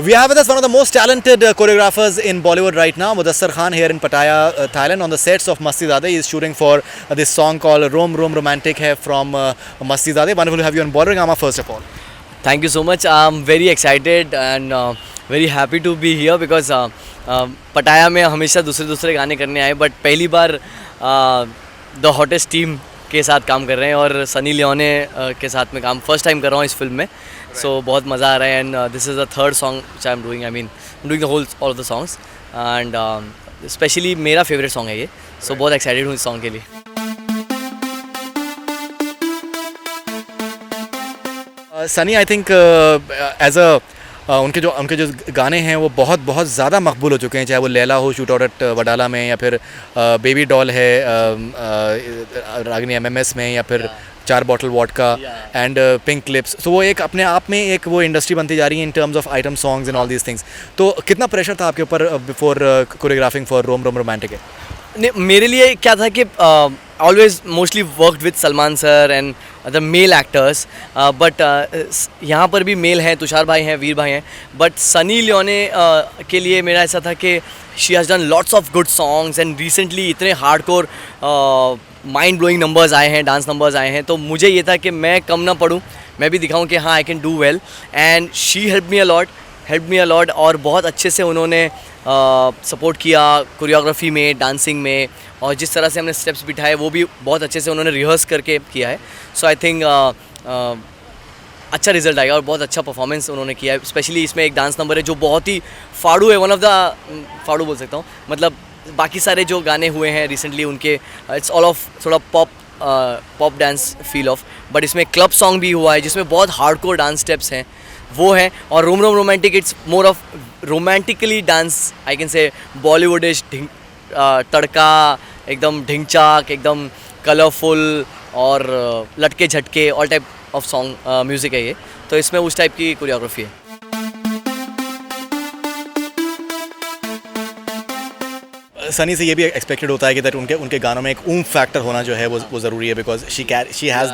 We have with us one of the most talented choreographers in Bollywood right now, Mudassar Khan, here in Pattaya, Thailand, on the sets of Mastizade. He is shooting for this song called Rom Rom Romantic hai from Mastizade. Wonderful to have you on board, Rama, first of all. Thank you so much. I'm very excited and very happy to be here because पटाया में हमेशा दूसरे गाने करने आए but पहली बार the hottest team के साथ काम कर रहे हैं और सनी लियोने के साथ में काम फर्स्ट टाइम कर रहा हूँ इस फिल्म में. सो बहुत मज़ा आ रहा है and this is the third song which I am doing. I mean doing the whole all of the songs and specially मेरा फेवरेट सॉन्ग है ये. सो बहुत एक्साइटेड हूँ इस सॉन्ग के लिए. Sunny, I think as a उनके जो गाने हैं वो बहुत ज़्यादा मकबूल हो चुके हैं, चाहे वो लैला हो शूट आउट एट वडाला में या फिर बेबी डॉल है रागिनी एमएमएस में या फिर 4 bottle vodka and pink lips. तो वो एक अपने आप में एक वो इंडस्ट्री बनती जा रही है in terms of item songs and all these things. तो कितना प्रेशर था आपके ऊपर before choreographing for rom rom romantic? नहीं, मेरे लिए क्या था कि always mostly worked with Salman sir and the male actors but यहाँ पर भी मेल हैं, तुषार भाई हैं, वीर भाई हैं. बट सनी लियोने के लिए मेरा ऐसा था कि she has done lots of good songs and recently इतने हार्डकोर माइंड ब्लोइंग नंबर्स आए हैं, डांस नंबर्स आए हैं. तो मुझे ये था कि मैं कम ना पढ़ूँ, मैं भी दिखाऊँ कि हाँ I can do well. And she help me a lot और बहुत अच्छे से उन्होंने सपोर्ट किया कोरियोग्राफी में, डांसिंग में, और जिस तरह से हमने स्टेप्स बिठाए वो भी बहुत अच्छे से उन्होंने रिहर्स करके किया है. सो आई थिंक अच्छा रिजल्ट आएगा और बहुत अच्छा परफॉर्मेंस उन्होंने किया है. स्पेशली इसमें एक डांस नंबर है जो बहुत ही फाड़ू है, वन ऑफ द फाड़ू बोल सकता हूँ. मतलब बाकी सारे जो गाने हुए हैं रिसेंटली उनके इट्स ऑल ऑफ थोड़ा pop dance feel of, but इसमें क्लब सॉन्ग भी हुआ है जिसमें बहुत हार्डकोर डांस स्टेप्स हैं वो हैं. और rom rom romantic it's more of romantically dance, I can say Bollywoodish tadka, एकदम ढिंचाक, एकदम कलरफुल और लटके झटके all type of song music है ये. तो इसमें उस टाइप की कोरियोग्राफी है. सनी से ये भी एक्सपेक्टेड होता है कि दैट उनके गानों में एक ऊम्फ फैक्टर होना जो है वो ज़रूरी है because she has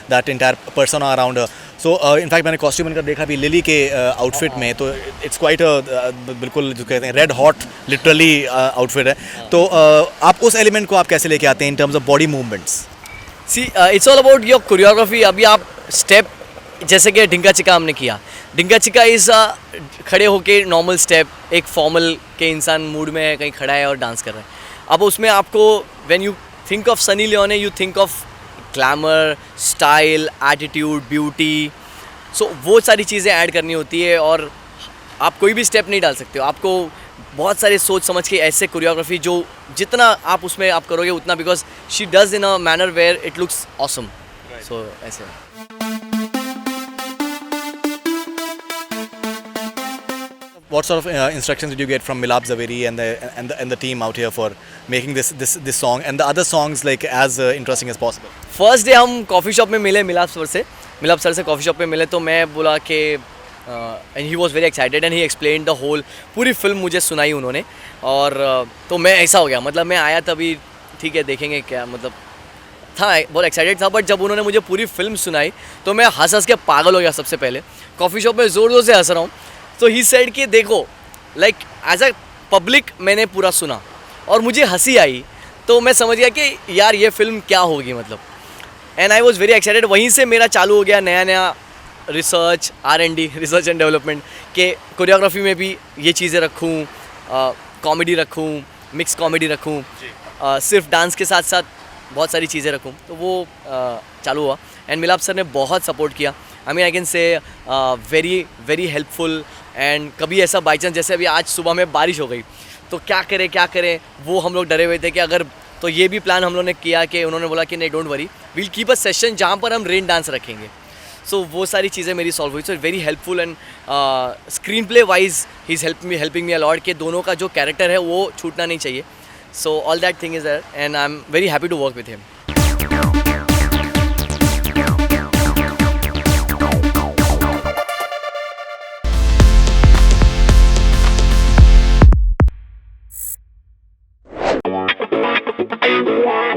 that entire person around. So in fact मैंने कॉस्ट्यूम इनका देखा भी लिली के आउटफिट में, तो इट्स क्वाइट बिल्कुल जो कहते हैं रेड हॉट लिटरली आउटफिट है. तो आप उस एलिमेंट को आप कैसे लेके आते हैं इन terms of body movements? See it's all about your choreography. अभी आप स्टेप जैसे कि ढिंका चिका हमने किया, ढिंका चिका इज़ खड़े होके नॉर्मल स्टेप, एक फॉर्मल के इंसान मूड में है, कहीं खड़ा है और डांस कर रहा है. अब उसमें आपको when you think of Sunny Leone you think of glamour, style, attitude, beauty. So वो सारी चीज़ें ऐड करनी होती है और आप कोई भी स्टेप नहीं डाल सकते हो. आपको बहुत सारे सोच समझ के ऐसे कोरियोग्राफी जो जितना आप उसमें आप करोगे उतना, because she does in a manner where it looks awesome. So ऐसे. What sort of instructions did you get from Milap Zaveri and the team out here for making this song and the other songs like as interesting as possible? First day हम coffee shop में मिले मिलाप sir से coffee shop में मिले. तो मैं बोला कि and he was very excited and he explain the whole, पूरी फिल्म मुझे सुनाई उन्होंने. और तो मैं ऐसा हो गया, मतलब मैं आया तभी ठीक है देखेंगे क्या, मतलब था बहुत एक्साइटेड था. बट जब उन्होंने मुझे पूरी फिल्म सुनाई तो मैं हंस के पागल हो गया. सबसे पहले कॉफ़ी शॉप में ज़ोर से हंस रहा हूँ. तो ही सेड कि देखो लाइक एज अ पब्लिक मैंने पूरा सुना और मुझे हंसी आई, तो मैं समझ गया कि यार ये फिल्म क्या होगी मतलब. And I was very excited. वहीं से मेरा चालू हो गया नया research, R&D, research and development, के कोरियोग्राफी में भी ये चीज़ें रखूँ, कॉमेडी रखूँ, मिक्स कॉमेडी रखूँ, सिर्फ डांस के साथ साथ बहुत सारी चीज़ें रखूँ. तो वो चालू हुआ एंड मिलाप सर ने बहुत सपोर्ट किया. आई मीन आई कैन से वेरी वेरी हेल्पफुल. एंड कभी ऐसा बाई चांस जैसे अभी आज सुबह में बारिश हो गई तो क्या करें वो हम लोग डरे हुए थे कि अगर, तो ये भी प्लान हम लोगों ने किया कि उन्होंने बोला कि नहीं don't worry, we'll keep a session जहाँ पर हम रेन डांस रखेंगे. सो वो सारी चीज़ें मेरी सॉल्व हुई. So very helpful and screen play wise he is helping me a lot कि दोनों का जो कैरेक्टर है वो छूटना नहीं चाहिए. So all that thing is there and I am very happy to work with him. Yeah.